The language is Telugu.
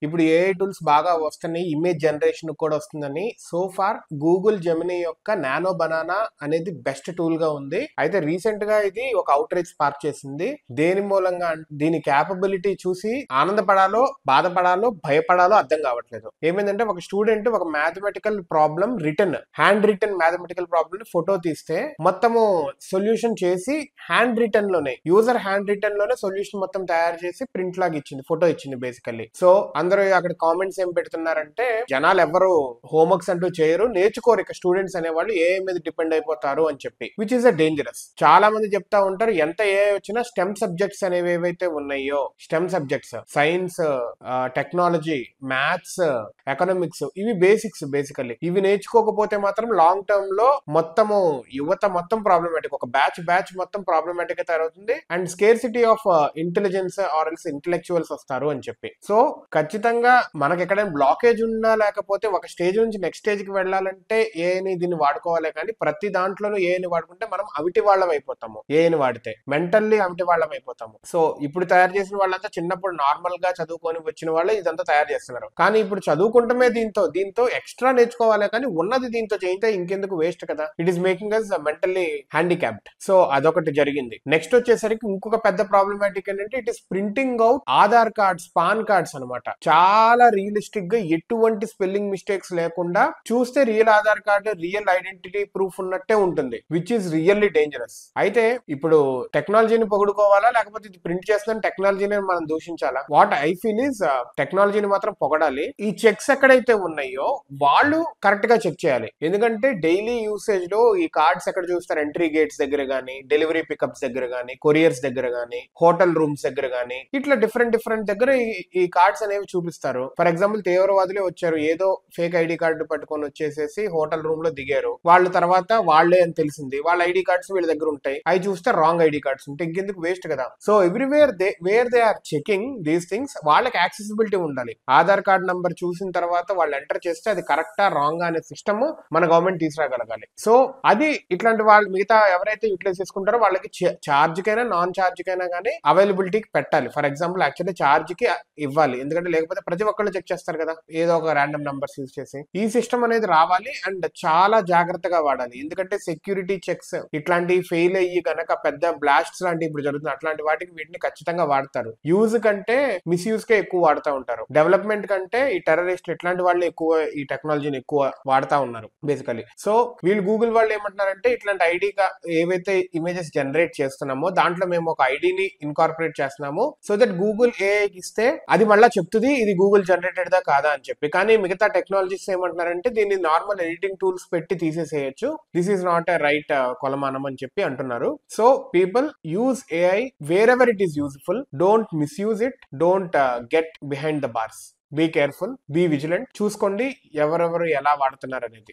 ఇప్పుడు ఏఐ టూల్స్ బాగా వస్తున్నాయి, ఇమేజ్ జనరేషన్ కూడా వస్తుందని. సో ఫార్ గూగుల్ జెమినీ యొక్క నానో బనానా అనేది బెస్ట్ టూల్ గా ఉంది. అయితే రీసెంట్ గా ఇది ఒక అవుట్ రీచ్ స్పార్క్ చేసింది. దేని మూలంగా దీని క్యాపబిలిటీ చూసి ఆనందపడాలో, బాధపడాలో, భయపడాలో అర్థం కావట్లేదు. ఏమైందంటే ఒక స్టూడెంట్ ఒక mathematical problem hand written mathematical problem photo తీస్తే మొత్తము సొల్యూషన్ చేసి యూజర్ హ్యాండ్ రిటర్న్ లోనే సొల్యూషన్ మొత్తం తయారు చేసి ప్రింట్ లాగా ఇచ్చింది, ఫోటో ఇచ్చింది బేసికల్లీ. సో అందరూ అక్కడ కామెంట్స్ ఏం పెడుతున్నారంటే, జనాలు ఎవరు హోంవర్క్స్ అంటూ చేయరు, నేర్చుకోరు ఇక స్టూడెంట్స్ అనేవాళ్ళు ఏఐ మీద డిపెండ్ అయిపోతారు అని చెప్పి, విచ్ ఇస్ అ డేంజరస్. చాలా మంది చెప్తా ఉంటారు, ఎంత ఏఐ వచ్చినా స్టెమ్ సబ్జెక్ట్స్ అనేవి ఏవైతే ఉన్నాయో, stem subjects science, technology, maths, economics, ఇవి బేసిక్స్ బేసికల్లీ. ఇవి నేర్చుకోకపోతే మాత్రం లాంగ్ టర్మ్ లో మొత్తము యువత మొత్తం ప్రాబ్లమాటిక్, ఒక బ్యాచ్ మొత్తం ప్రాబ్లమాటిక్ గా తయారవుతుంది. And scarcity of intelligence or else intellectuals వస్తారు అని చెప్పి. సో ఖచ్చితంగా మనకి ఎక్కడైనా బ్లాకేజ్ ఉన్నా, లేకపోతే ఒక స్టేజ్ నుంచి నెక్స్ట్ స్టేజ్ కి వెళ్ళాలంటే ఏఐని దీన్ని వాడుకోవాలి. కానీ ప్రతి దాంట్లోనూ ఏఐని వాడుకుంటే మనం అవిటి వాళ్ళం అయిపోతాము. ఏఐని వాడితే మెంటల్లీ అవిటి వాళ్ళం అయిపోతాము. సో ఇప్పుడు తయారు చేసిన వాళ్ళంతా చిన్నప్పుడు నార్మల్ గా చదువుకొని వచ్చిన వాళ్ళు ఇదంతా తయారు చేస్తున్నారు. కానీ ఇప్పుడు చదువుకుంటమే దీంతో ఎక్స్ట్రా నేర్చుకోవాలి, కానీ ఉన్నది దీంతో చేయితే ఇంకెందుకు, వేస్ట్ కదా. It is making us mentally handicapped. So అదొకటి జరిగింది. నెక్స్ట్ వచ్చేసరికి ఇంకొక పెద్ద ప్రాబ్లమాటిక్ ఏంటంటే, it is printing out Aadhaar cards, PAN cards అనమాట. చాలా రియలిస్టిక్ గా ఎటువంటి స్పెల్లింగ్ మిస్టేక్స్ లేకుండా చూస్తే real Aadhaar card, real identity proof ఉన్నట్టే ఉంటుంది, విచ్ ఈస్ రియల్లీ డేంజరస్. అయితే ఇప్పుడు టెక్నాలజీని పొగుడుకోవాలా, లేకపోతే ఇది ప్రింట్ చేస్తున్న టెక్నాలజీని మనం దూషించాలా? వాట్ ఐ ఫీల్ ఈస్, టెక్నాలజీని మాత్రం పొగడాలి. ఈ చెక్స్ ఎక్కడైతే ఉన్నాయో వాళ్ళు కరెక్ట్ గా చెక్ చేయాలి. ఎందుకంటే డైలీ యూసేజ్ లో ఈ కార్డ్స్ ఎక్కడ చూస్తారు, ఎంట్రీ గేట్స్ దగ్గర గానీ, డెలివరీ పికప్స్ దగ్గర గానీ, కొరియర్స్ దగ్గర గానీ, హోటల్ రూమ్స్ దగ్గర గానీ, ఇట్లా డిఫరెంట్ దగ్గర ఈ కార్డ్స్ అనేవి చూపిస్తారు. ఫర్ ఎగ్జాంపుల్ తీవ్రవాదులే వచ్చారు, ఏదో ఫేక్ ఐడి కార్డు పట్టుకొని వచ్చేసేసి హోటల్ రూమ్ లో దిగారు. వాళ్ళు తర్వాత వాళ్లే అని తెలిసింది, వాళ్ళ ఐడి కార్డ్స్ వీళ్ళ దగ్గర ఉంటాయి, అవి చూస్తే రాంగ్ ఐడి కార్డ్స్ ఉంటాయి, ఇంకెందుకు, వేస్ట్ కదా. So everywhere where they are checking these things, వాళ్ళకి యాక్సెసిబిలిటీ ఉండాలి. ఆధార్ కార్డ్ నంబర్ చూసిన తర్వాత వాళ్ళు ఎంటర్ చేస్తే అది కరెక్టా రాంగ్ అనే సిస్టమ్ మన గవర్నమెంట్ తీసుకురాగలగాలి. సో అది ఇట్లాంటి వాళ్ళు మిగతా ఎవరైతే యూటిలైజ్ చేసుకుంటారో వాళ్ళకి ఛార్జ్ కైనా నాన్ ఛార్జ్ కైనా కానీ అవైలబిలిటీకి పెట్టాలి. ఫర్ ఎగ్జాంపుల్ యాక్చువల్లీ ఛార్జ్ కి ఇవ్వాలి, ఎందుకంటే లేకపోతే ప్రతి ఒక్కళ్ళు చెక్ చేస్తారు కదా, ఏదో ఒక ర్యాండమ్ నంబర్స్ యూజ్ చేసి. ఈ సిస్టమ్ అనేది రావాలి అండ్ చాలా జాగ్రత్తగా వాడాలి. ఎందుకంటే సెక్యూరిటీ చెక్స్ ఇట్లాంటివి ఫెయిల్ అయ్యి కనుక పెద్ద బ్లాస్ట్స్ లాంటివి ఇప్పుడు జరుగుతుంది, అట్లాంటి వాటికి వీటిని ఖచ్చితంగా వాడతారు. యూజ్ కంటే మిస్యూజ్ కే ఎక్కువ వాడుతూ ఉంటారు. డెవలప్మెంట్ కంటే ఈ టెర్రరిస్ట్ ఇట్లాంటి వాళ్ళు ఎక్కువ ఈ టెక్నాలజీని ఎక్కువ వాడుతూ ఉన్నారు బేసికలీ. సో వీళ్ళు గూగుల్ వాళ్ళు ఏమంటున్నారంటే, ఇట్లాంటి ఐడి ఏవైతే ఇమేజెస్ జనరేట్ చేస్తున్నామో దాంట్లో మేము ఒక ఐడిని ఇన్కార్పొరేట్ చేస్తున్నాము, సో దట్ గూగుల్ ఏఐకి ఇస్తే అది మళ్ళీ చెప్తుంది ఇది గూగుల్ జనరేటెడ్ దా కాదా అని చెప్పి. కానీ మిగతా టెక్నాలజీస్ ఏమంటున్నారంటే, దీన్ని నార్మల్ ఎడిటింగ్ టూల్స్ పెట్టి తీసేసేయచ్చు, this is not a right కొలమానం అని చెప్పి అంటున్నారు. So people use AI wherever it is useful, don't misuse it, don't get behind the bars. Be careful, be vigilant, చూసుకోండి ఎవరెవరు ఎలా వాడుతున్నారు అనేది.